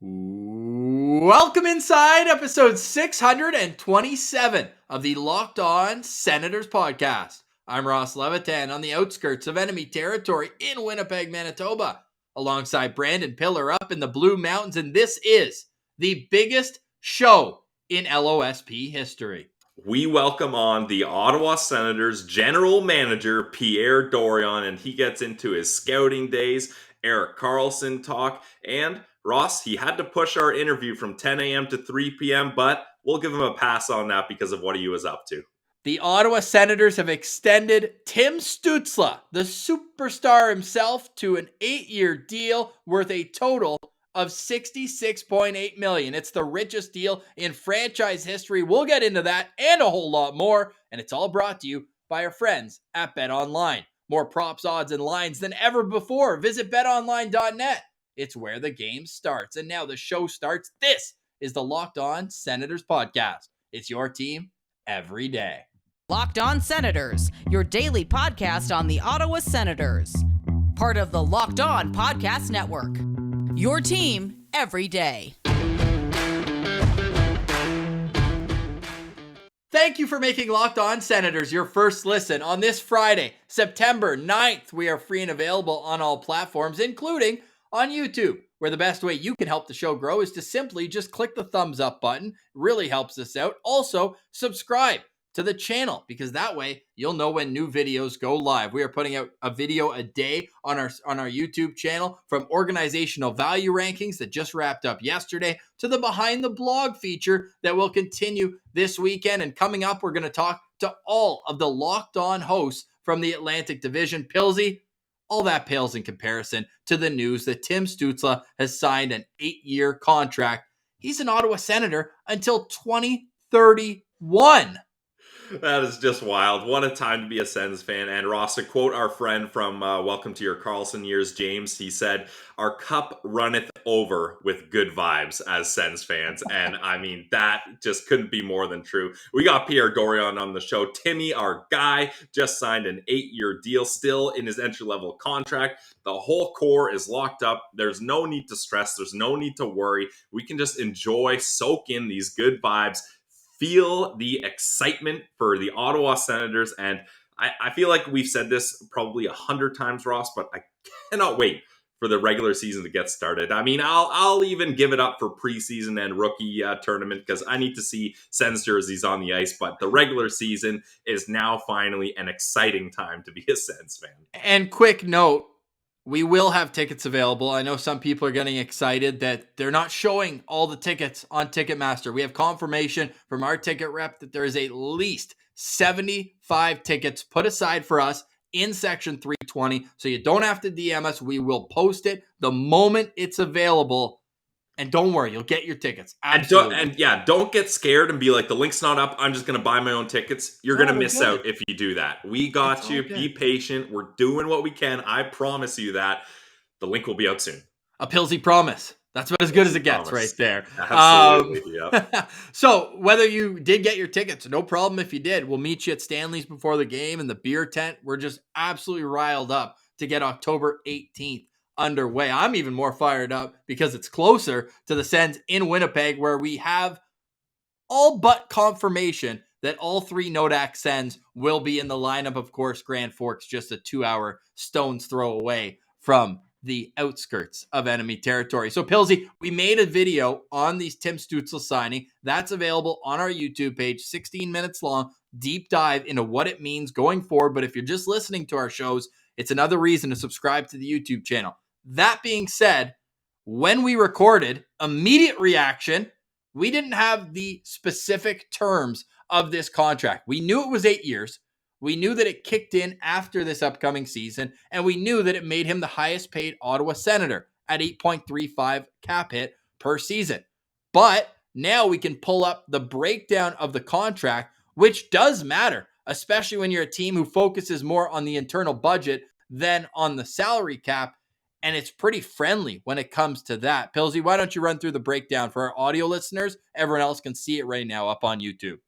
Welcome inside episode 627 of the Locked On Senators podcast. I'm Ross Levitan on the outskirts of enemy territory in Winnipeg, Manitoba, alongside Brandon Pillar up in the Blue Mountains, and this is the biggest show in LOSP history. We welcome on the Ottawa Senators general manager, Pierre Dorion, and he gets into his scouting days, Erik Karlsson talk, and Ross, he had to push our interview from 10 a.m. to 3 p.m., but we'll give him a pass on that because of what he was up to. The Ottawa Senators have extended Tim Stützle, the superstar himself, to an 8-year deal worth a total of $66.8 million. It's the richest deal in franchise history. We'll get into that and a whole lot more, and it's all brought to you by our friends at BetOnline. More props, odds, and lines than ever before. Visit betonline.net. It's where the game starts. And now the show starts. This is the Locked On Senators podcast. It's your team every day. Locked On Senators, your daily podcast on the Ottawa Senators. Part of the Locked On Podcast Network. Your team every day. Thank you for making Locked On Senators your first listen on this Friday, September 9th. We are free and available on all platforms, including on YouTube, where the best way you can help the show grow is to simply just click the thumbs up button. It really helps us out. Also, subscribe to the channel because that way you'll know when new videos go live. We are putting out a video a day on our YouTube channel, from organizational value rankings that just wrapped up yesterday to the behind the blog feature that will continue this weekend. And coming up, we're going to talk to all of the Locked On hosts from the Atlantic Division. Pilsy, all that pales in comparison to the news that Tim Stützle has signed an 8-year contract. He's an Ottawa Senator until 2031. That is just wild. What a time to be a Sens fan. And Ross, to quote our friend from Welcome to Your Karlsson Years, James, he said, "Our cup runneth over with good vibes as Sens fans." And I mean, that just couldn't be more than true. We got Pierre Dorion on the show. Timmy, our guy, just signed an 8-year deal, still in his entry-level contract. The whole core is locked up. There's no need to stress. There's no need to worry. We can just enjoy, soak in these good vibes, feel the excitement for the Ottawa Senators. And I feel like we've said this probably 100 times, Ross, but I cannot wait for the regular season to get started. I mean, I'll even give it up for preseason and rookie tournament because I need to see Sens jerseys on the ice. But the regular season is now finally an exciting time to be a Sens fan. And quick note, we will have tickets available. I know some people are getting excited that they're not showing all the tickets on Ticketmaster. We have confirmation from our ticket rep that there is at least 75 tickets put aside for us in section 320. So you don't have to DM us. We will post it the moment it's available. And don't worry, you'll get your tickets. Absolutely. Don't get scared and be like, the link's not up, I'm just going to buy my own tickets. You're going to miss out if you do that. We got you. Be patient. We're doing what we can. I promise you that. The link will be out soon. A Pilsy promise. That's about as good as it gets right there. Absolutely. Yep. So whether you did get your tickets, no problem if you did. We'll meet you at Stanley's before the game in the beer tent. We're just absolutely riled up to get October 18th underway. I'm even more fired up because it's closer to the Sens in Winnipeg, where we have all but confirmation that all 3 Nodak Sens will be in the lineup. Of course, Grand Forks just a 2-hour stone's throw away from the outskirts of enemy territory. So Pilsy, we made a video on these Tim Stützle signing. That's available on our YouTube page, 16 minutes long, deep dive into what it means going forward. But if you're just listening to our shows, it's another reason to subscribe to the YouTube channel. That being said, when we recorded, immediate reaction, we didn't have the specific terms of this contract. We knew it was 8 years. We knew that it kicked in after this upcoming season, and we knew that it made him the highest paid Ottawa Senator at 8.35 cap hit per season. But now we can pull up the breakdown of the contract, which does matter, especially when you're a team who focuses more on the internal budget than on the salary cap. And it's pretty friendly when it comes to that. Pilsy, why don't you run through the breakdown for our audio listeners? Everyone else can see it right now up on YouTube.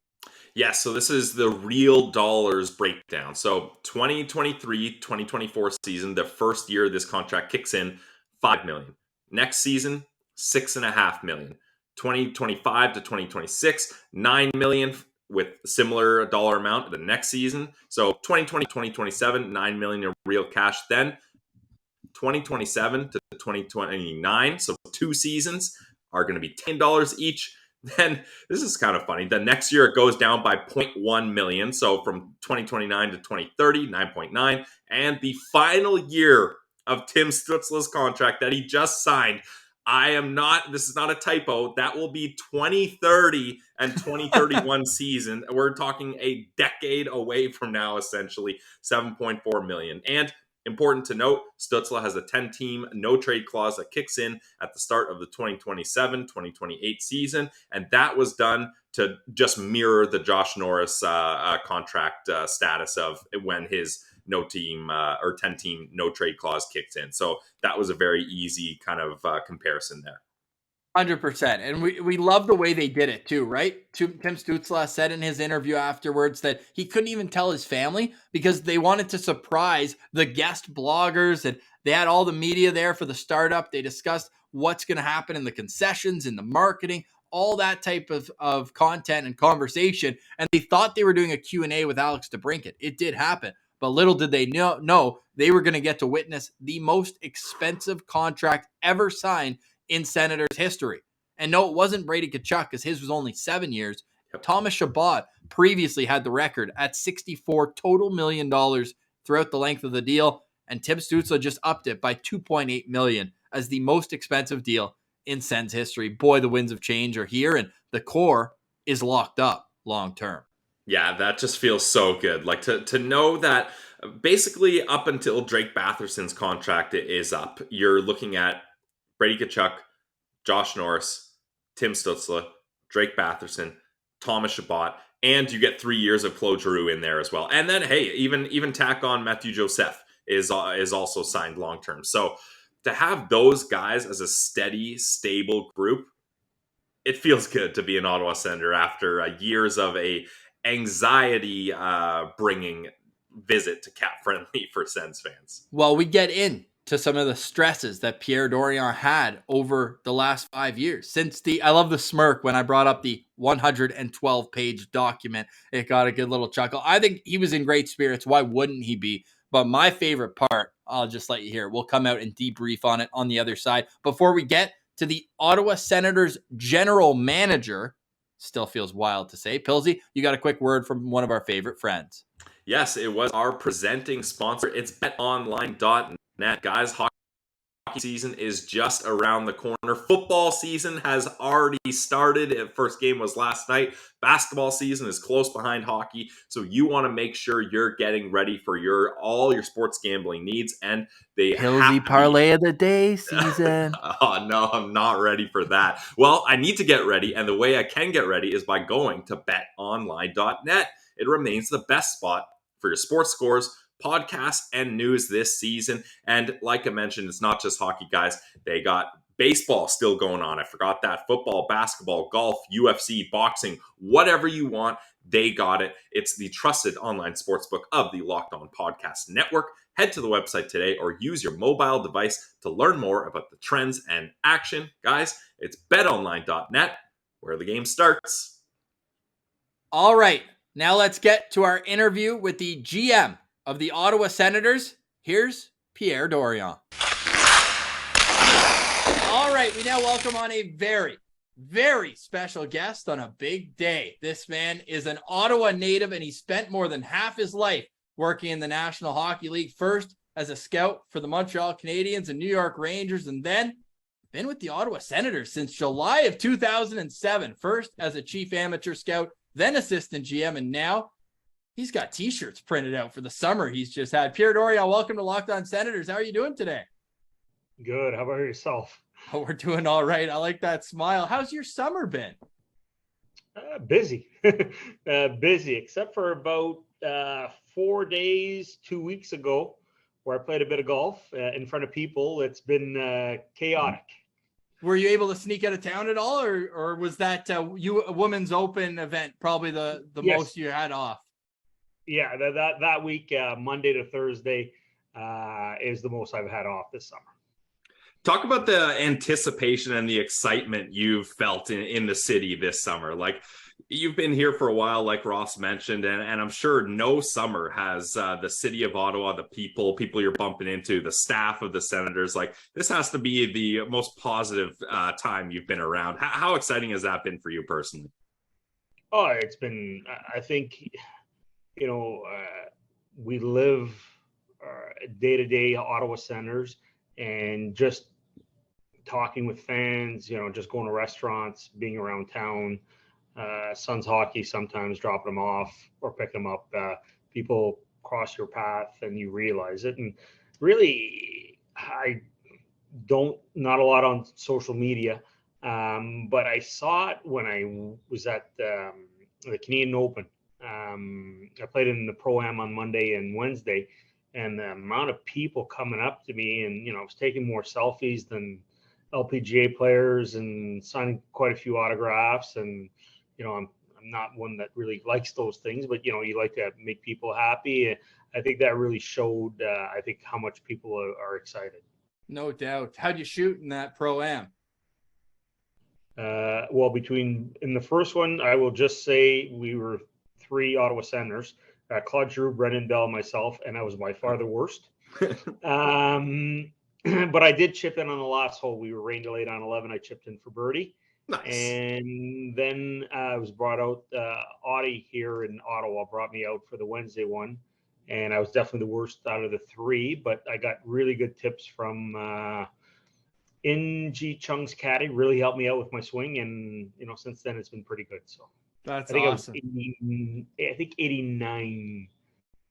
Yes, so this is the real dollars breakdown. So 2023-2024 season, the first year this contract kicks in, $5 million. Next season, $6.5 million. 2025 to 2026, $9 million with similar dollar amount the next season. So 2020, 2027, $9 million in real cash. Then 2027 to 2029, so 2 seasons are going to be $10 each. Then this is kind of funny. The next year it goes down by 0.1 million. So from 2029 to 2030, 9.9. And the final year of Tim Stutzle's contract that he just signed, this is not a typo. That will be 2030 and 2031 season. We're talking a decade away from now, essentially, 7.4 million. And important to note, Stützle has a 10-team no-trade clause that kicks in at the start of the 2027-2028 season, and that was done to just mirror the Josh Norris contract status of when his no-team or 10-team no-trade clause kicked in. So that was a very easy kind of comparison there. 100%. And we love the way they did it too, right? Tim Stützle said in his interview afterwards that he couldn't even tell his family because they wanted to surprise the guest bloggers, and they had all the media there for the startup. They discussed what's going to happen in the concessions, in the marketing, all that type of content and conversation. And they thought they were doing a Q&A with Alex DeBrincat. It did happen. But little did they know they were going to get to witness the most expensive contract ever signed in Senators history. And no, it wasn't Brady Tkachuk because his was only 7 years. Thomas Chabot previously had the record at $64 total million throughout the length of the deal. And Tim Stützle just upped it by $2.8 million as the most expensive deal in Sens history. Boy, the winds of change are here, and the core is locked up long term. Yeah, that just feels so good. Like to know that basically up until Drake Batherson's contract is up, you're looking at Brady Tkachuk, Josh Norris, Tim Stutzle, Drake Batherson, Thomas Chabot, and you get 3 years of Claude Giroux in there as well. And then, hey, even tack on Matthew Joseph is also signed long term. So to have those guys as a steady, stable group, it feels good to be an Ottawa Senator after years of a anxiety bringing visit to Cap Friendly for Sens fans. Well, we get into some of the stresses that Pierre Dorion had over the last 5 years. I love the smirk when I brought up the 112-page document. It got a good little chuckle. I think he was in great spirits. Why wouldn't he be? But my favorite part, I'll just let you hear. We'll come out and debrief on it on the other side. Before we get to the Ottawa Senators general manager, still feels wild to say. Pilsy, you got a quick word from one of our favorite friends. Yes, it was our presenting sponsor. It's betonline.net. Guys, hockey season is just around the corner. Football season has already started. First game was last night. Basketball season is close behind hockey. So you want to make sure you're getting ready for all your sports gambling needs. And they Pilsy parlay of the day season. Oh, no, I'm not ready for that. Well, I need to get ready. And the way I can get ready is by going to betonline.net. It remains the best spot for your sports scores, podcasts, and news this season. And like I mentioned, it's not just hockey, guys. They got baseball still going on. I forgot that. Football, basketball, golf, UFC, boxing, whatever you want, they got it. It's the trusted online sportsbook of the Locked On Podcast Network. Head to the website today or use your mobile device to learn more about the trends and action. Guys, it's betonline.net where the game starts. All right, now let's get to our interview with the GM of the Ottawa Senators. Here's Pierre Dorion. All right, we now welcome on a very, very special guest on a big day. This man is an Ottawa native, and he spent more than half his life working in the National Hockey League, first as a scout for the Montreal Canadiens and New York Rangers, and then been with the Ottawa Senators since July of 2007, first as a chief amateur scout, then assistant GM, and now he's got t-shirts printed out for the summer he's just had. Pierre Dorion, welcome to Locked On Senators. How are you doing today? Good. How about yourself? Oh, we're doing all right. I like that smile. How's your summer been? Busy. Busy, except for about 4 days, 2 weeks ago, where I played a bit of golf in front of people. It's been chaotic. Were you able to sneak out of town at all, or was that a Women's Open event probably the Yes. most you had off? Yeah, that week, Monday to Thursday, is the most I've had off this summer. Talk about the anticipation and the excitement you've felt in the city this summer. Like, you've been here for a while, like Ross mentioned, and I'm sure no summer has the city of Ottawa, the people you're bumping into, the staff of the Senators. Like, this has to be the most positive time you've been around. How exciting has that been for you personally? Oh, it's been, I think, we live day-to-day Ottawa Senators, and just talking with fans, just going to restaurants, being around town, Sens hockey, sometimes dropping them off or picking them up. People cross your path and you realize it. And really, not a lot on social media, but I saw it when I was at the Canadian Open. I played in the Pro-Am on Monday and Wednesday, and the amount of people coming up to me, and I was taking more selfies than LPGA players and signing quite a few autographs. And I'm not one that really likes those things, but you like to make people happy. I think that really showed I think how much people are excited. No doubt. How'd you shoot in that Pro-Am? Well, in the first one, I will just say we were 3 Ottawa Senators, Claude Giroux, Brendan Bell, myself, and I was by far the worst. But I did chip in on the last hole. We were rain delayed on 11. I chipped in for birdie. Nice. And then I was brought out. Audie here in Ottawa brought me out for the Wednesday one, and I was definitely the worst out of the 3. But I got really good tips from In-G Chung's caddy. Really helped me out with my swing, and since then it's been pretty good. So that's I think awesome. I think 89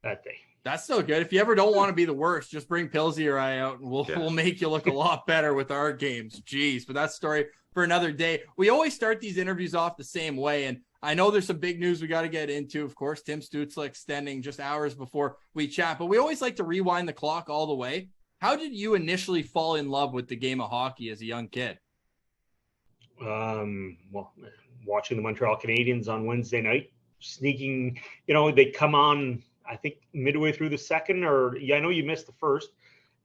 that day. That's so good. If you ever don't want to be the worst, just bring Pilsy or I out, and we'll make you look a lot better with our games. Jeez, but that's story for another day. We always start these interviews off the same way, and I know there's some big news we got to get into. Of course, Tim Stützle extending just hours before we chat, but we always like to rewind the clock all the way. How did you initially fall in love with the game of hockey as a young kid? Well, watching the Montreal Canadiens on Wednesday night, sneaking, they come on, I think midway through the second, or I know you missed the first,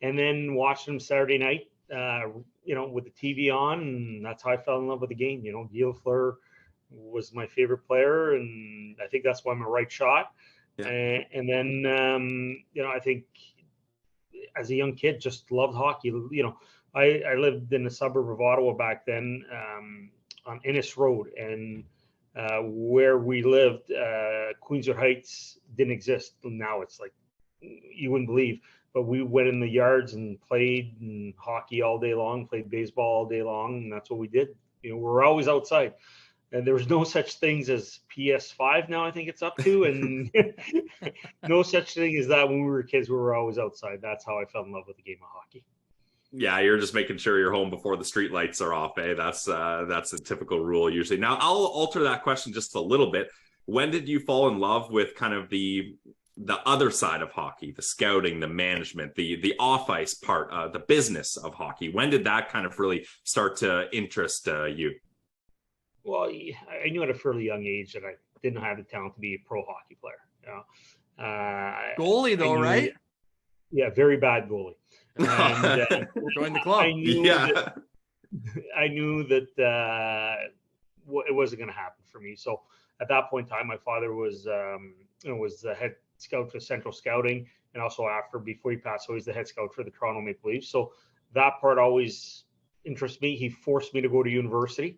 and then watching them Saturday night, with the TV on, and that's how I fell in love with the game. Guy Lafleur was my favorite player, and I think that's why I'm a right shot. Yeah. And then, I think as a young kid, just loved hockey. I lived in the suburb of Ottawa back then, on Innis Road, and where we lived, Queenswood Heights didn't exist. Now it's like, you wouldn't believe, but we went in the yards and played hockey all day long, played baseball all day long, and that's what we did. We're always outside, and there was no such things as PS5 now, I think it's up to, and no such thing as that when we were kids. We were always outside. That's how I fell in love with the game of hockey. Yeah, you're just making sure you're home before the street lights are off, eh? That's a typical rule usually. Now, I'll alter that question just a little bit. When did you fall in love with kind of the other side of hockey, the scouting, the management, the off-ice part, the business of hockey? When did that kind of really start to interest you? Well, I knew at a fairly young age that I didn't have the talent to be a pro hockey player. Goalie, though, right? Yeah, very bad goalie. And join the club. I knew that it wasn't going to happen for me. So at that point in time, my father was the head scout for Central Scouting, and also before he passed away, he's the head scout for the Toronto Maple Leafs. So that part always interests me. He forced me to go to university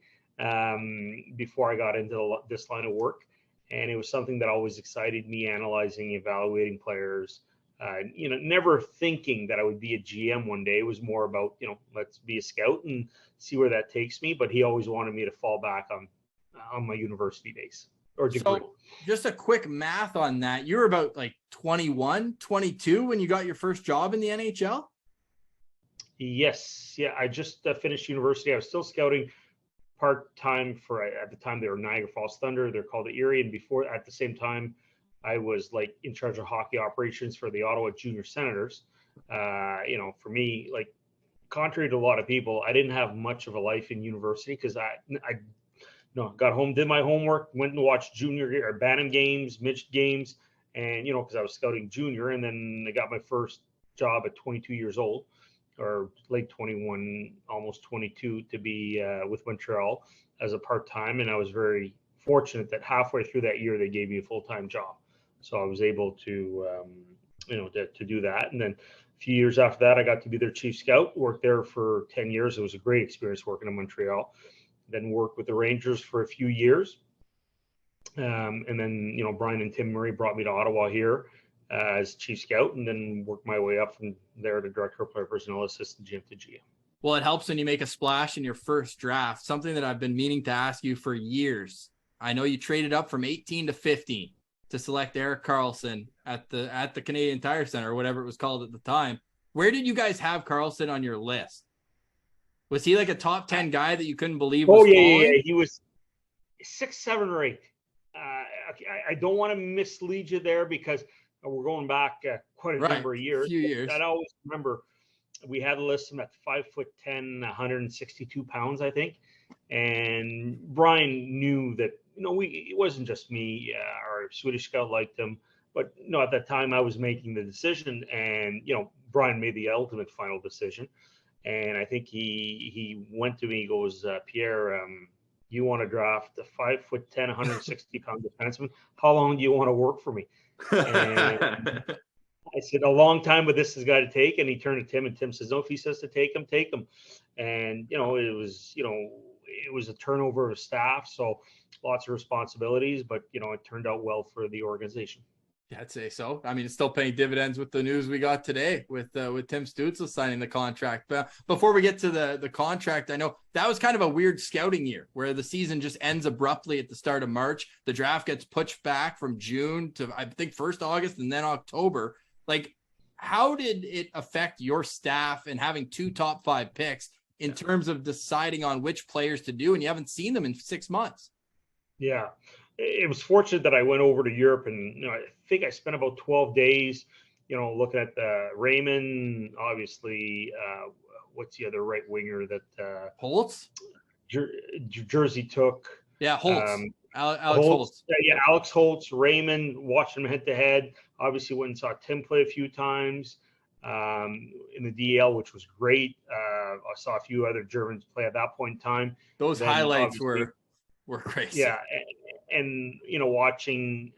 before I got into this line of work, and it was something that always excited me, analyzing, evaluating players. Never thinking that I would be a GM one day. It was more about, let's be a scout and see where that takes me. But he always wanted me to fall back on my university days or degree. So just a quick math on that. You were about like 21, 22 when you got your first job in the NHL? Yes. Yeah. I just finished university. I was still scouting part-time at the time they were Niagara Falls Thunder. They're called the Erie. And before, at the same time, I was like in charge of hockey operations for the Ottawa Junior Senators. For me, like, contrary to a lot of people, I didn't have much of a life in university because I got home, did my homework, went and watched junior or Bantam games, midget games, and because I was scouting junior, and then I got my first job at 22 years old. or late 21, almost 22, to be with Montreal as a part-time. And I was very fortunate that halfway through that year, they gave me a full-time job. So I was able to, to do that. And then a few years after that, I got to be their chief scout, worked there for 10 years. It was a great experience working in Montreal. Then worked with the Rangers for a few years. And then, Brian and Tim Murray brought me to Ottawa here as chief scout, and then worked my way up from there to director of player personnel, assistant GM to GM. Well, it helps when you make a splash in your first draft, something that I've been meaning to ask you for years. I know you traded up from 18 to 15 to select Erik Karlsson at the Canadian Tire Center, or whatever it was called at the time. Where did you guys have Karlsson on your list? Was he like a top 10 guy that you couldn't believe was falling? Yeah. He was 6, 7, or 8. I don't want to mislead you there because we're going back quite a number of years. A few years. I always remember we had to list him at 5'10", 162 pounds, I think. And Brian knew that, it wasn't just me. Our Swedish scout liked him. But, at that time I was making the decision, and, Brian made the ultimate final decision. And I think he went to me, he goes, Pierre, you want to draft a 5'10", 160 pound defenseman? How long do you want to work for me? And I said, a long time, but this has got to take. And he turned to Tim, and Tim says, no, if he says to take him, take him. And, it was a turnover of staff. So lots of responsibilities, but, it turned out well for the organization. Yeah, I'd say so. I mean, it's still paying dividends with the news we got today with Tim Stutzle signing the contract. But before we get to the contract, I know that was kind of a weird scouting year where the season just ends abruptly at the start of March. The draft gets pushed back from June to, I think, 1st August and then October. Like, how did it affect your staff and having 2 top 5 picks in terms of deciding on which players to do? And you haven't seen them in 6 months. Yeah. It was fortunate that I went over to Europe, and I think I spent about 12 days, looking at Raymond, obviously. What's the other right winger that Holtz? Jersey took? Yeah, Holtz. Alex Holtz. Yeah, Alex Holtz, Raymond, watched him head to head. Obviously went and saw Tim play a few times in the DL, which was great. I saw a few other Germans play at that point in time. Those highlights were crazy. Yeah, and watching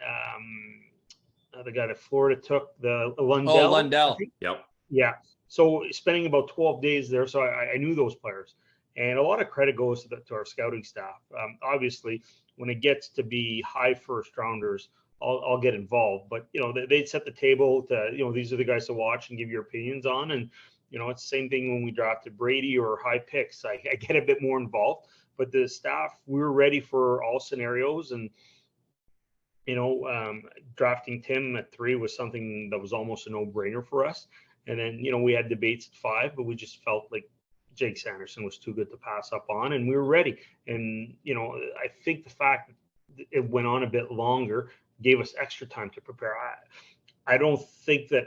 the guy that Florida took, the Lundell. Oh, Lundell. Yep. Yeah. So spending about 12 days there, so I knew those players, and a lot of credit goes to our scouting staff. Obviously, when it gets to be high first rounders, I'll get involved. But they'd set the table to these are the guys to watch and give your opinions on, and it's the same thing when we drafted Brady or high picks. I get a bit more involved. But the staff, we were ready for all scenarios, and drafting Tim at 3 was something that was almost a no-brainer for us. And then we had debates at 5, but we just felt like Jake Sanderson was too good to pass up on, and we were ready. And I think the fact that it went on a bit longer gave us extra time to prepare. I don't think that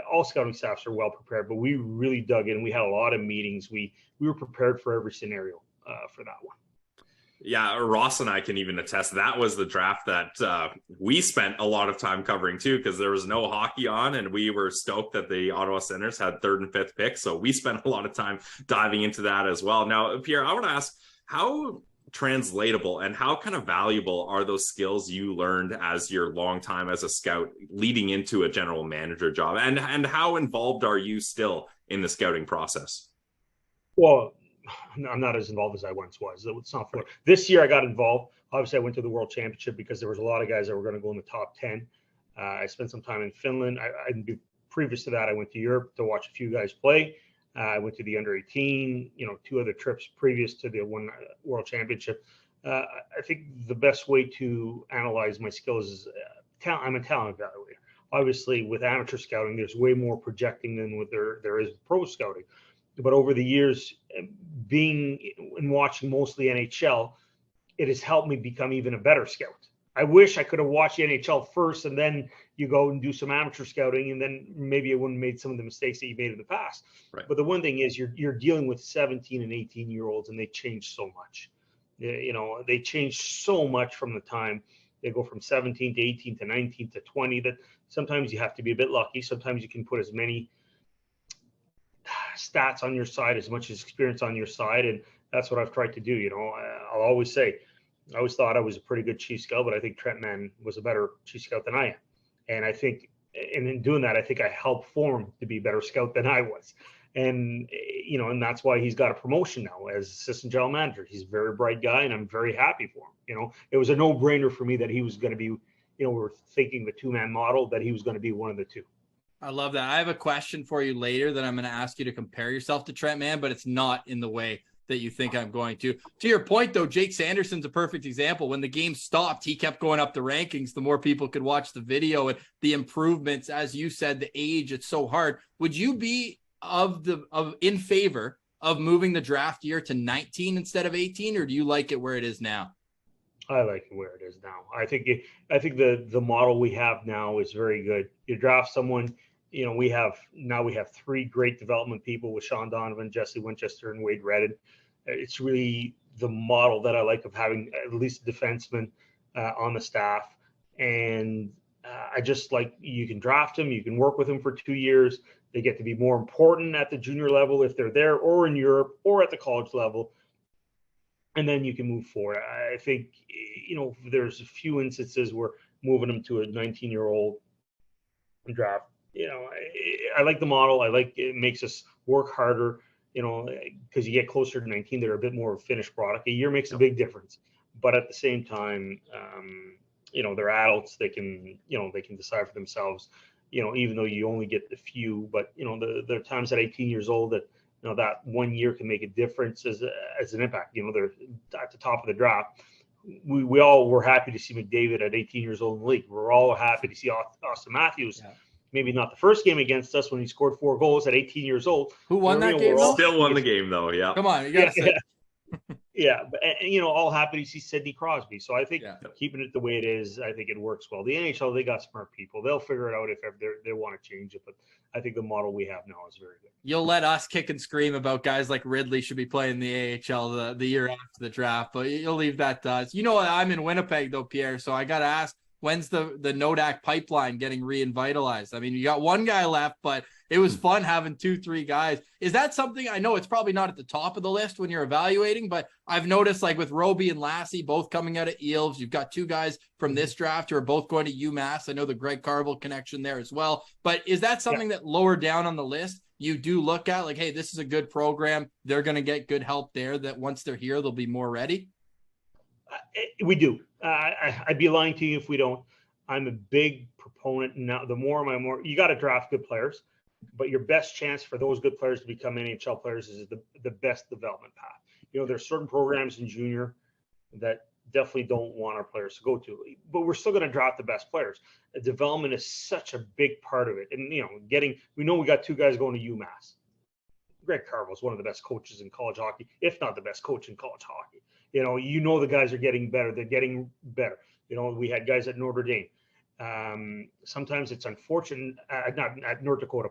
all scouting staffs are well prepared, but we really dug in. We had a lot of meetings. We were prepared for every scenario. For that one. Yeah, Ross and I can even attest that was the draft that we spent a lot of time covering too, because there was no hockey on, and we were stoked that the Ottawa Senators had 3rd and 5th picks. So we spent a lot of time diving into that as well. Now, Pierre, I want to ask, how translatable and how kind of valuable are those skills you learned as your long time as a scout leading into a general manager job? And how involved are you still in the scouting process? Well, I'm not as involved as I once was. It's not fair. This year I got involved. Obviously, I went to the World Championship because there was a lot of guys that were going to go in the top 10. I spent some time in Finland. Previous to that, I went to Europe to watch a few guys play. I went to the under 18, 2 other trips previous to the World Championship. I think the best way to analyze my skills is I'm a talent evaluator. Obviously, with amateur scouting, there's way more projecting than what there is pro scouting. But over the years, being and watching mostly NHL, it has helped me become even a better scout. I wish I could have watched the NHL first, and then you go and do some amateur scouting, and then maybe I wouldn't have made some of the mistakes that you made in the past. Right. But the one thing is you're dealing with 17 and 18-year-olds, and they change so much. They change so much from the time they go from 17 to 18 to 19 to 20 that sometimes you have to be a bit lucky. Sometimes you can put as many stats on your side as much as experience on your side, and that's what I've tried to do. You know, I'll always say, I always thought I was a pretty good Chief scout, but I think Trent Mann was a better Chief scout than I am, and I think, and in doing that, I think I helped form to be a better scout than I was. And, you know, and that's why he's got a promotion now as assistant general manager. He's a very bright guy, and I'm very happy for him. You know, it was a no-brainer for me that he was going to be, you know, we were thinking the two-man model, that he was going to be one of the two. I love that. I have a question for you later that I'm going to ask you to compare yourself to Trent Mann, but it's not in the way that you think I'm going to. To your point, though, Jake Sanderson's a perfect example. When the game stopped, he kept going up the rankings. The more people could watch the video and the improvements, as you said, the age, it's so hard. Would you be in favor of moving the draft year to 19 instead of 18, or do you like it where it is now? I like it where it is now. I think the model we have now is very good. You draft someone, you know, we have 3 great development people with Sean Donovan, Jesse Winchester, and Wade Redden. It's really the model that I like, of having at least a defenseman on the staff. And I just like, you can draft them, you can work with them for 2 years. They get to be more important at the junior level if they're there, or in Europe, or at the college level. And then you can move forward. I think, you know, there's a few instances where moving them to a 19-year-old draft, you know, I like the model. I like it makes us work harder, you know, because you get closer to 19, they're a bit more of a finished product. A year makes a big difference. But at the same time, you know, they're adults. They can decide for themselves, you know, even though you only get the few. But, you know, there are times at 18 years old that, you know, that 1 year can make a difference as an impact. You know, they're at the top of the draft. We all were happy to see McDavid at 18 years old in the league. We're all happy to see Austin Matthews. Yeah. Maybe not the first game against us when he scored 4 goals at 18 years old. Who won that game? Still won the game, though. Yeah. Come on, you got to say. Yeah, but, you know, all happy to see Sidney Crosby. So I think keeping it the way it is, I think it works well. The NHL, they got smart people. They'll figure it out if ever they want to change it. But I think the model we have now is very good. You'll let us kick and scream about guys like Ridley should be playing the AHL the year after the draft, but you'll leave that to us. You know, I'm in Winnipeg, though, Pierre, so I got to ask, when's the Nodak pipeline getting revitalized? I mean, you got one guy left, but it was fun having 2-3 guys. Is that something, I know it's probably not at the top of the list when you're evaluating, but I've noticed, like with Roby and Lassie both coming out of Eels, you've got 2 guys from this draft who are both going to UMass. I know the Greg Carvel connection there as well, but is that something that lower down on the list you do look at, like, hey, this is a good program, they're going to get good help there, that once they're here, they'll be more ready? We do. I'd be lying to you if we don't. I'm a big proponent now. The more you got to draft good players, but your best chance for those good players to become NHL players is the best development path. You know, there's certain programs in junior that definitely don't want our players to go to, but we're still going to draft the best players. Development is such a big part of it. And, you know, we know we got 2 guys going to UMass. Greg Carvel is one of the best coaches in college hockey, if not the best coach in college hockey. You know, the guys are getting better. They're getting better. You know, we had guys at Notre Dame. Sometimes it's unfortunate, not at North Dakota,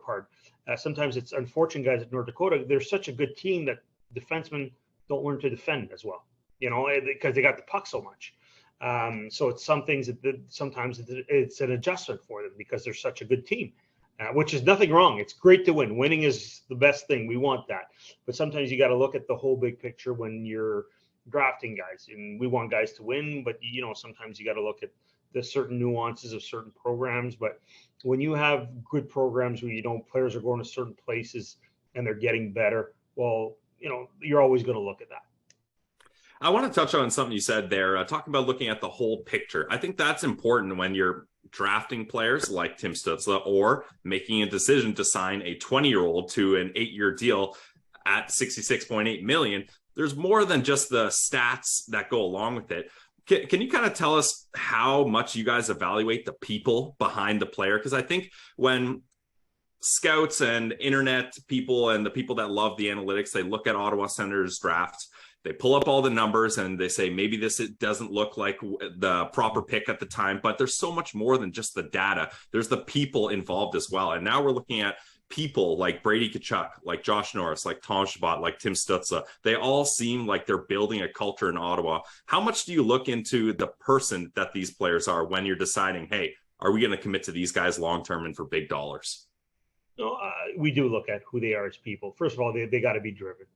sometimes it's unfortunate guys at North Dakota. They're such a good team that defensemen don't learn to defend as well, you know, because they got the puck so much. So it's some things that sometimes it's an adjustment for them because they're such a good team. Which is nothing wrong. It's great to win. Winning is the best thing. We want that. But sometimes you got to look at the whole big picture when you're drafting guys. And we want guys to win, but, you know, sometimes you got to look at the certain nuances of certain programs. But when you have good programs where, you know, players are going to certain places and they're getting better, well, you know, you're always going to look at that. I want to touch on something you said there, talking about looking at the whole picture. I think that's important when you're drafting players like Tim Stutzle or making a decision to sign a 20-year-old to an 8-year deal at $66.8 million. There's more than just the stats that go along with it. Can you kind of tell us how much you guys evaluate the people behind the player? Because I think when scouts and internet people and the people that love the analytics, they look at Ottawa Senators drafts, they pull up all the numbers and they say, maybe it doesn't look like the proper pick at the time, but there's so much more than just the data. There's the people involved as well. And now we're looking at people like Brady Tkachuk, like Josh Norris, like Tom Chabot, like Tim Stutzle. They all seem like they're building a culture in Ottawa. How much do you look into the person that these players are when you're deciding, hey, are we going to commit to these guys long-term and for big dollars? No, we do look at who they are as people. First of all, they got to be driven.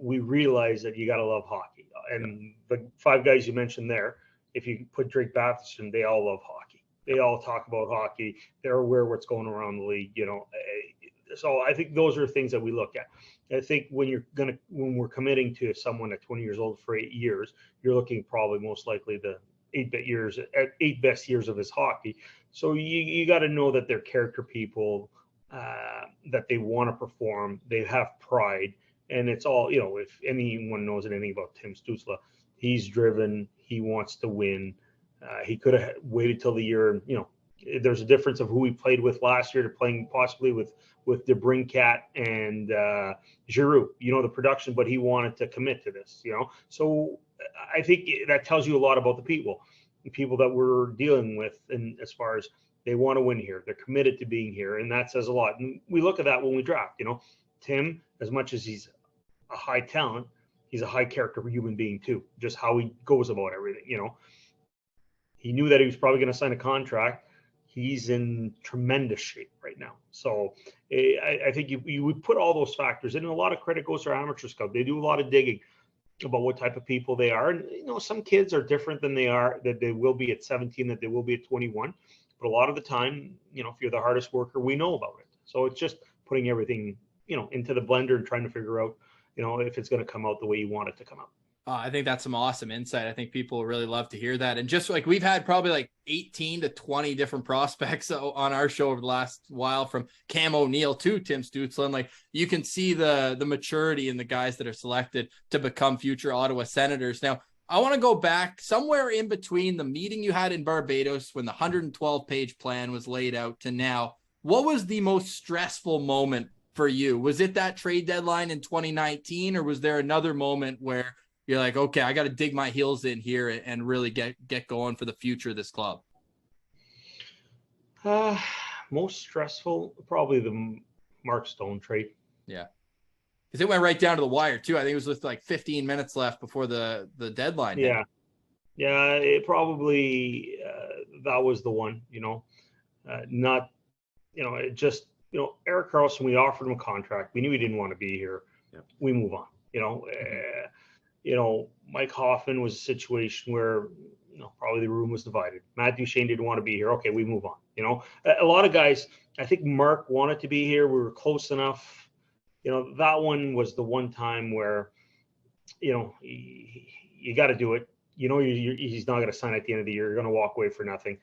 We realize that you got to love hockey. And the 5 guys you mentioned there, if you put Drake Batherson, they all love hockey. They all talk about hockey. They're aware of what's going around the league, So I think those are things that we look at. I think when we're committing to someone at 20 years old for 8 years, you're looking probably most likely the 8 best years of his hockey. So you got to know that they're character people, that they want to perform, they have pride, and it's all, if anyone knows anything about Tim Stützle, he's driven, he wants to win. He could have waited till the year, there's a difference of who he played with last year to playing possibly with DeBrincat and Giroux, the production, but he wanted to commit to this, So I think that tells you a lot about the people that we're dealing with, and as far as they want to win here, they're committed to being here, and that says a lot. And we look at that when we draft. Tim, as much as he's a high talent, he's a high character human being too. Just how he goes about everything. He knew that he was probably going to sign a contract. He's in tremendous shape right now. So I think you would put all those factors in. And a lot of credit goes to our amateur scout. They do a lot of digging about what type of people they are. And, some kids are different than that they will be at 17, that they will be at 21. But a lot of the time, if you're the hardest worker, we know about it. So it's just putting everything, into the blender and trying to figure out, if it's going to come out the way you want it to come out. I think that's some awesome insight. I think people really love to hear that. And just like we've had probably like 18 to 20 different prospects on our show over the last while, from Cam O'Neill to Tim Stutzle. And like you can see the maturity in the guys that are selected to become future Ottawa Senators. Now, I want to go back somewhere in between the meeting you had in Barbados when the 112-page plan was laid out to now. What was the most stressful moment for you? Was it that trade deadline in 2019, or was there another moment where you're like, okay, I got to dig my heels in here and really get going for the future of this club? Most stressful, probably the Mark Stone trade. Yeah. Because it went right down to the wire too. I think it was with like 15 minutes left before the deadline. Yeah. Yeah. It probably, that was the one, not, it just, Erik Karlsson, we offered him a contract. We knew he didn't want to be here. Yeah. We move on, Mike Hoffman was a situation where, probably the room was divided. Matt Duchene didn't want to be here. Okay, we move on. A lot of guys, I think Mark wanted to be here. We were close enough. That one was the one time where, you got to do it. He's not going to sign at the end of the year. You're going to walk away for nothing.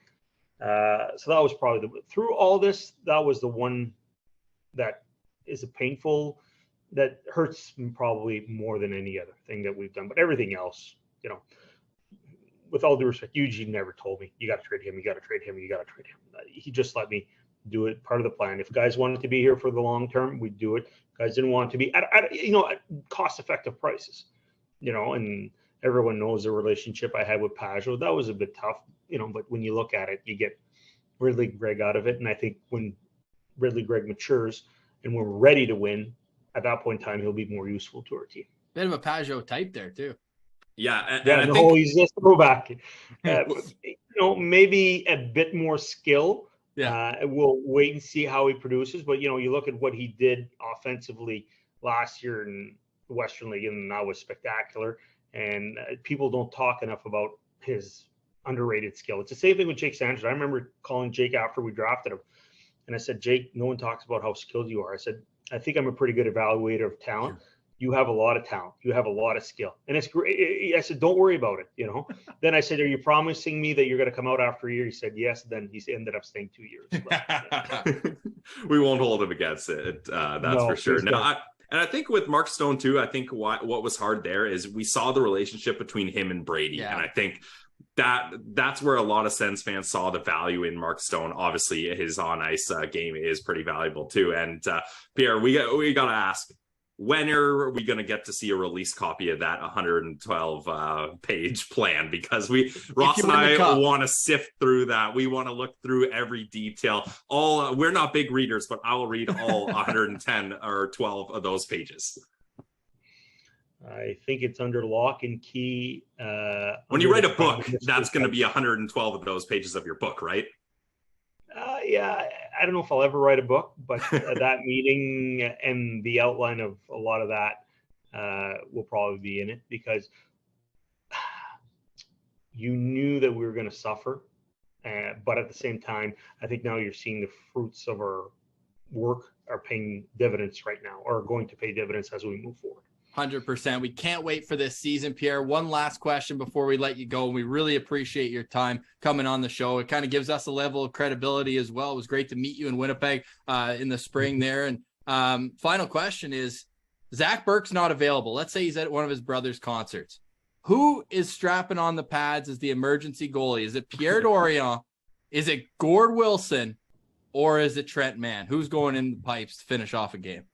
So that was probably through all this, that was the one that is a painful, that hurts probably more than any other thing that we've done. But everything else, with all due respect, Eugene never told me, you got to trade him, you got to trade him, you got to trade him. He just let me do it, part of the plan. If guys wanted to be here for the long term, we'd do it. Guys didn't want to be at cost-effective prices, and everyone knows the relationship I had with Pajot. That was a bit tough, but when you look at it, you get Ridley Gregg out of it. And I think when Ridley Gregg matures and we're ready to win, at that point in time, he'll be more useful to our team. Bit of a Pajot type there too. Yeah, and I think he's just a throwback. Maybe a bit more skill. Yeah, we'll wait and see how he produces. But you look at what he did offensively last year in the Western League, and that was spectacular. And people don't talk enough about his underrated skill. It's the same thing with Jake Sanchez. I remember calling Jake after we drafted him, and I said, Jake, no one talks about how skilled you are. I said, I think I'm a pretty good evaluator of talent. You have a lot of talent. You have a lot of skill. And it's great. I said, don't worry about it, Then I said, are you promising me that you're going to come out after a year? He said, yes. Then he ended up staying 2 years. But, we won't hold him against it. That's for sure. Now, and I think with Mark Stone too, I think what was hard there is we saw the relationship between him and Brady. Yeah. And I think that's where a lot of Sens fans saw the value in Mark Stone. Obviously his on ice game is pretty valuable too. And Pierre, we got to ask, when are we going to get to see a release copy of that 112 page plan? Because Ross and I want to sift through that. We want to look through every detail. We're not big readers, but I will read all 110 or 12 of those pages. I think it's under lock and key. When you write a book, that's going to be 112 of those pages of your book, right? Yeah, I don't know if I'll ever write a book, but that meeting and the outline of a lot of that will probably be in it, because you knew that we were going to suffer. But at the same time, I think now you're seeing the fruits of our work are paying dividends right now, or are going to pay dividends as we move forward. 100%. We can't wait for this season, Pierre. One last question before we let you go. We really appreciate your time coming on the show. It kind of gives us a level of credibility as well. It was great to meet you in Winnipeg in the spring there. And final question is, Zach Burke's not available. Let's say he's at one of his brother's concerts. Who is strapping on the pads as the emergency goalie? Is it Pierre Dorion? Is it Gord Wilson? Or is it Trent Mann? Who's going in the pipes to finish off a game?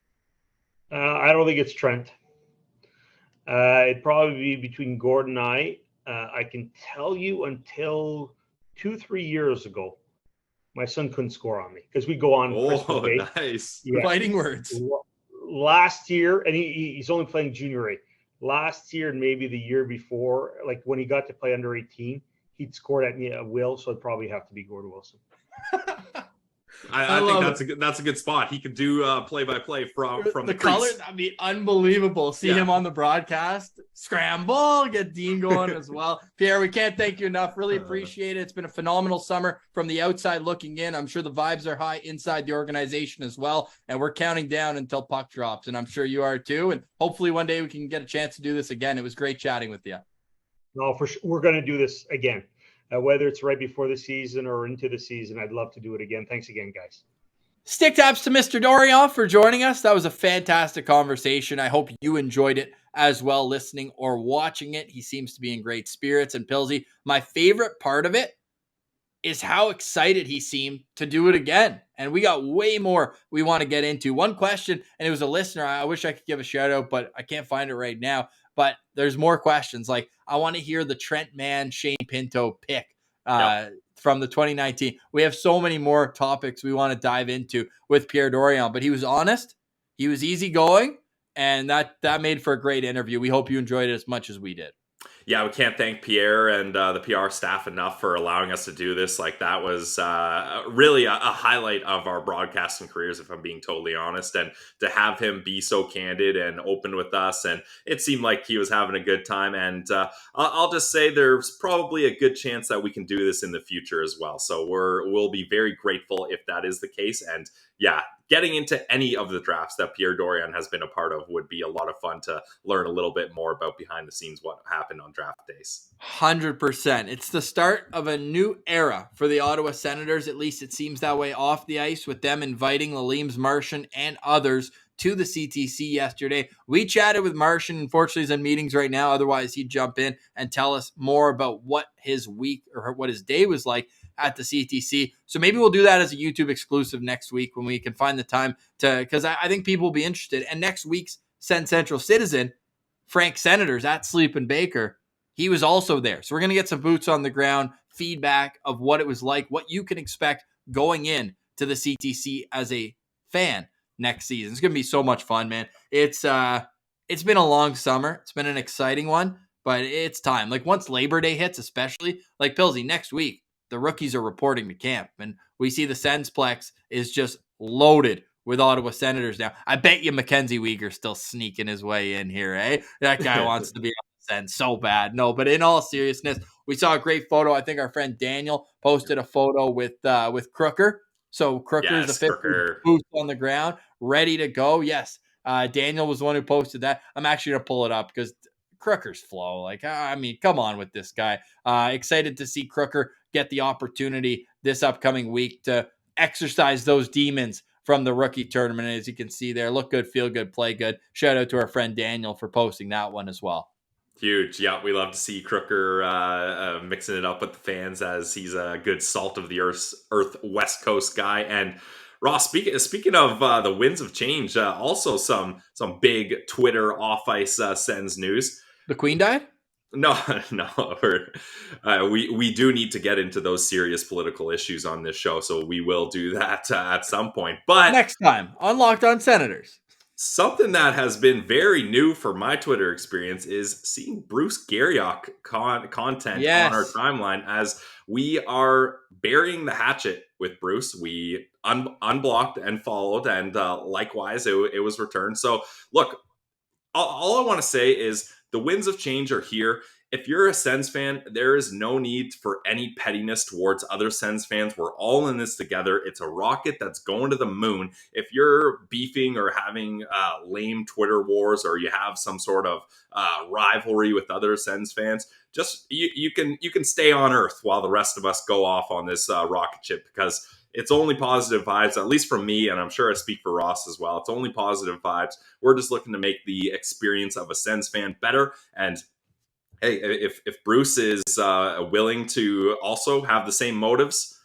I don't think it's Trent. It'd probably be between Gord and I. I can tell you until 2-3 years ago, my son couldn't score on me because we go on Christmas Day. Nice. Yeah. Fighting words. Last year, and he's only playing junior A. Last year and maybe the year before, like when he got to play under 18, he'd scored at me at will, so it'd probably have to be Gord Wilson. I think that's a good spot. He could do play-by-play from the color. crease. That'd be unbelievable. See him on the broadcast, scramble, get Dean going as well. Pierre, we can't thank you enough. Really appreciate it. It's been a phenomenal summer from the outside looking in. I'm sure the vibes are high inside the organization as well. And we're counting down until puck drops. And I'm sure you are too. And hopefully one day we can get a chance to do this again. It was great chatting with you. No, for sure. We're going to do this again. Whether it's right before the season or into the season, I'd love to do it again. Thanks again, guys. Stick taps to Mr. Dorion for joining us. That was a fantastic conversation. I hope you enjoyed it as well, listening or watching it. He seems to be in great spirits. And Pilsy, my favorite part of it is how excited he seemed to do it again. And we got way more we want to get into. One question, and it was a listener. I wish I could give a shout out, but I can't find it right now. But there's more questions. Like, I want to hear the Trent Mann, Shane Pinto pick from the 2019. We have so many more topics we want to dive into with Pierre Dorion, but he was honest. He was easygoing, and that made for a great interview. We hope you enjoyed it as much as we did. Yeah, we can't thank Pierre and the PR staff enough for allowing us to do this. Like, that was really a highlight of our broadcasting careers, if I'm being totally honest. And to have him be so candid and open with us, and it seemed like he was having a good time. And I'll just say there's probably a good chance that we can do this in the future as well. So we'll be very grateful if that is the case. And yeah, getting into any of the drafts that Pierre Dorion has been a part of would be a lot of fun to learn a little bit more about behind the scenes, what happened on draft days. 100%. It's the start of a new era for the Ottawa Senators. At least it seems that way off the ice, with them inviting Lalims Martian and others to the CTC yesterday. We chatted with Martian. Unfortunately, he's in meetings right now. Otherwise, he'd jump in and tell us more about what his week or what his day was like at the CTC. So maybe we'll do that as a YouTube exclusive next week when we can find the time to, because I think people will be interested. And next week's Sens Central Citizen, Frank Senators at Sleep and Baker, he was also there. So we're going to get some boots on the ground feedback of what it was like, what you can expect going in to the CTC as a fan next season. It's going to be so much fun, man. It's been a long summer. It's been an exciting one, but it's time. Like, once Labor Day hits, especially, like Pilsy, next week, the rookies are reporting to camp, and we see the Sensplex is just loaded with Ottawa Senators now. I bet you Mackenzie Weegar's still sneaking his way in here, eh? That guy wants to be on the Sens so bad. No, but in all seriousness, we saw a great photo. I think our friend Daniel posted a photo with Crooker. So Crooker is the fifth boots on the ground, ready to go. Yes, Daniel was the one who posted that. I'm actually going to pull it up because Crooker's flow. Like, I mean, come on with this guy. Excited to see Crooker get the opportunity this upcoming week to exercise those demons from the rookie tournament. As you can see there, look good, feel good, play good. Shout out to our friend Daniel for posting that one as well. Huge. Yeah, we love to see Crooker mixing it up with the fans, as he's a good salt of the earth West Coast guy. And Ross, speaking of the winds of change, also some big Twitter off-ice Sens news. The Queen died? No. We do need to get into those serious political issues on this show, so we will do that at some point. But next time on Locked On Senators. Something that has been very new for my Twitter experience is seeing Bruce Garriock content on our Yes. timeline as we are burying the hatchet with Bruce. We unblocked and followed, and likewise, it was returned. So, look, all I want to say is the winds of change are here. If you're a Sens fan, there is no need for any pettiness towards other Sens fans. We're all in this together. It's a rocket that's going to the moon. If you're beefing or having lame Twitter wars, or you have some sort of rivalry with other Sens fans, just you can stay on Earth while the rest of us go off on this rocket ship, because it's only positive vibes, at least from me, and I'm sure I speak for Ross as well. It's only positive vibes. We're just looking to make the experience of a Sens fan better. And hey, if Bruce is willing to also have the same motives,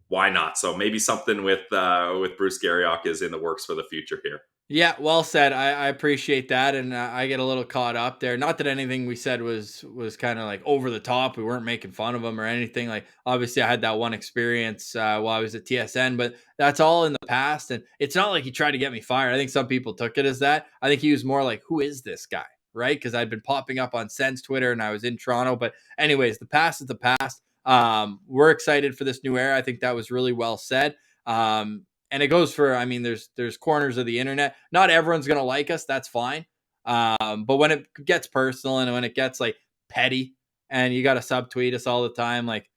why not? So maybe something with Bruce Garriock is in the works for the future here. Yeah, well said. I appreciate that, and I get a little caught up there. Not that anything we said was kind of like over the top. We weren't making fun of him or anything. Like, obviously, I had that one experience while I was at TSN, but that's all in the past. And it's not like he tried to get me fired. I think some people took it as that. I think he was more like, "Who is this guy?" Right? Because I'd been popping up on Sens Twitter, and I was in Toronto. But anyways, the past is the past. We're excited for this new era. I think that was really well said. And it goes for, I mean, there's corners of the internet. Not everyone's going to like us. That's fine. But when it gets personal and when it gets like petty and you got to subtweet us all the time, like,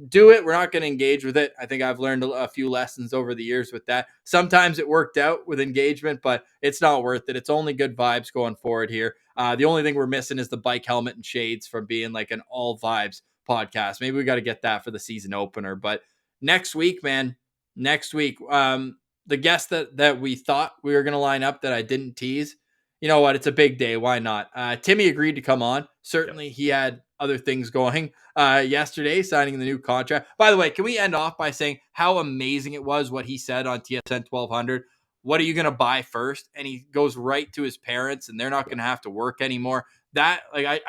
do it. We're not going to engage with it. I think I've learned a few lessons over the years with that. Sometimes it worked out with engagement, but it's not worth it. It's only good vibes going forward here. The only thing we're missing is the bike helmet and shades from being like an all vibes podcast. Maybe we got to get that for the season opener. But next week, man, next week, the guest that we thought we were going to line up that I didn't tease, you know what? It's a big day. Why not? Timmy agreed to come on. Certainly, he had other things going yesterday, signing the new contract. By the way, can we end off by saying how amazing it was what he said on TSN 1200? What are you going to buy first? And he goes right to his parents, and they're not going to have to work anymore. That, like,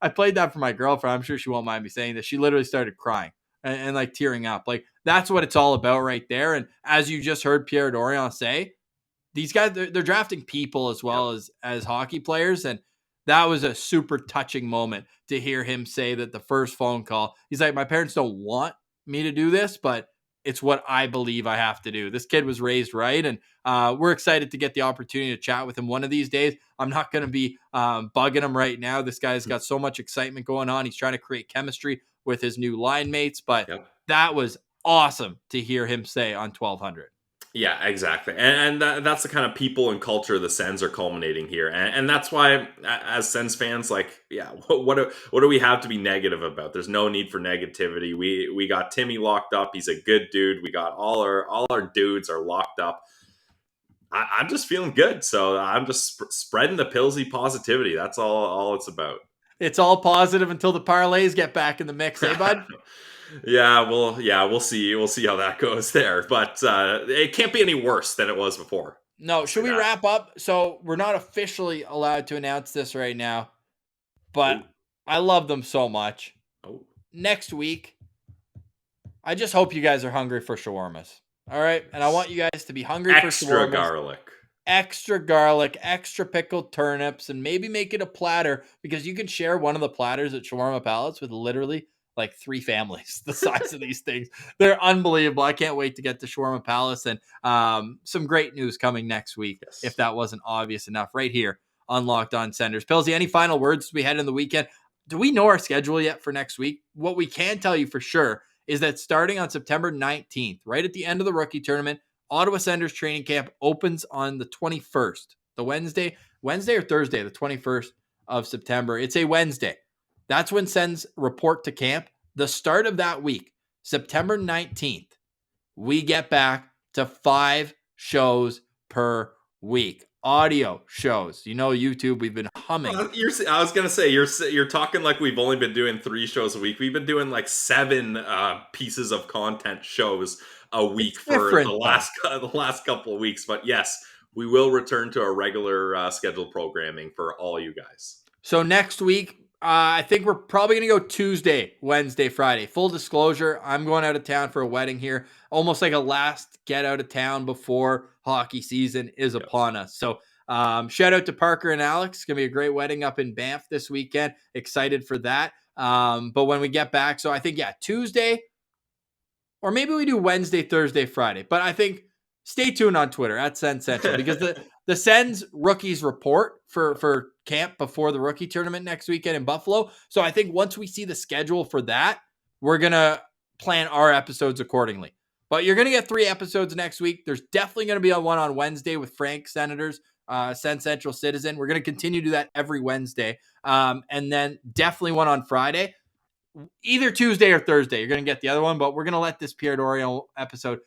I played that for my girlfriend. I'm sure she won't mind me saying that. She literally started crying and like tearing up. Like, that's what it's all about right there. And as you just heard Pierre Dorion say, these guys, they're drafting people as well as hockey players. And that was a super touching moment to hear him say that the first phone call, he's like, my parents don't want me to do this, but it's what I believe I have to do. This kid was raised right. And we're excited to get the opportunity to chat with him one of these days. I'm not going to be bugging him right now. This guy's got so much excitement going on. He's trying to create chemistry with his new line mates, but that was awesome to hear him say on 1200. Yeah, exactly. And that's the kind of people and culture the Sens are culminating here. And that's why, as Sens fans, like, yeah, what do we have to be negative about? There's no need for negativity. We got Timmy locked up. He's a good dude. We got all our dudes are locked up. I'm just feeling good. So I'm just spreading the Pillsy positivity. That's all it's about. It's all positive until the parlays get back in the mix, eh, bud? We'll see. We'll see how that goes there. But it can't be any worse than it was before. No, should we wrap up? So we're not officially allowed to announce this right now, but I love them so much. Next week, I just hope you guys are hungry for shawarmas. All right? And I want you guys to be hungry for shawarmas. Extra garlic, extra pickled turnips, and maybe make it a platter, because you can share one of the platters at Shawarma Palace with literally like 3 families the size of these things. They're unbelievable. I can't wait to get to Shawarma Palace, and some great news coming next week, if that wasn't obvious enough, right here on Locked On Senators. Pillsy, any final words as we head in the weekend? Do we know our schedule yet for next week? What we can tell you for sure is that starting on September 19th, right at the end of the rookie tournament, Ottawa Senators training camp opens on the 21st, the Wednesday or Thursday, the 21st of September. It's a Wednesday. That's when Sens report to camp. The start of that week, September 19th, we get back to 5 shows per week. Audio shows. You know, YouTube, we've been humming. I was going to say, you're talking like we've only been doing 3 shows a week. We've been doing like 7 pieces of content shows a week for the last couple of weeks. But yes, we will return to our regular scheduled programming for all you guys. So next week, I think we're probably going to go Tuesday, Wednesday, Friday. Full disclosure, I'm going out of town for a wedding here. Almost like a last get out of town before hockey season is upon us. So Shout out to Parker and Alex. It's going to be a great wedding up in Banff this weekend. Excited for that. But when we get back, so I think, Tuesday, or maybe we do Wednesday, Thursday, Friday. But I think stay tuned on Twitter at Sens Central, because the Sens rookies report for camp before the rookie tournament next weekend in Buffalo. So I think once we see the schedule for that, we're going to plan our episodes accordingly. But you're going to get 3 episodes next week. There's definitely going to be one on Wednesday with Frank Senators, Sens Central Citizen. We're going to continue to do that every Wednesday. And then definitely one on Friday. Either Tuesday or Thursday, you're going to get the other one. But we're going to let this Pierre Dorion episode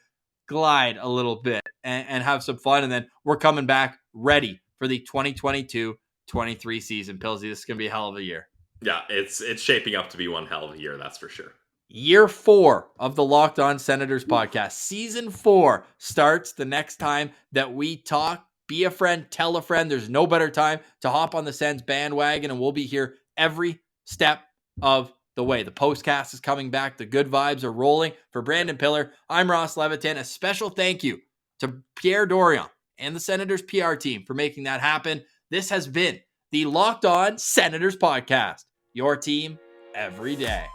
glide a little bit and have some fun. And then we're coming back ready for the 2022-23 season. Pillsy, this is going to be a hell of a year. Yeah, it's shaping up to be one hell of a year, that's for sure. Year 4 of the Locked On Senators podcast. Season 4 starts the next time that we talk. Be a friend, tell a friend. There's no better time to hop on the Sens bandwagon, and we'll be here every step of the way. The postcast is coming back. The good vibes are rolling. For Brandon Pillar, I'm Ross Levitan. A special thank you to Pierre Dorion and the Senators PR team for making that happen. This has been the Locked On Senators podcast. Your team every day.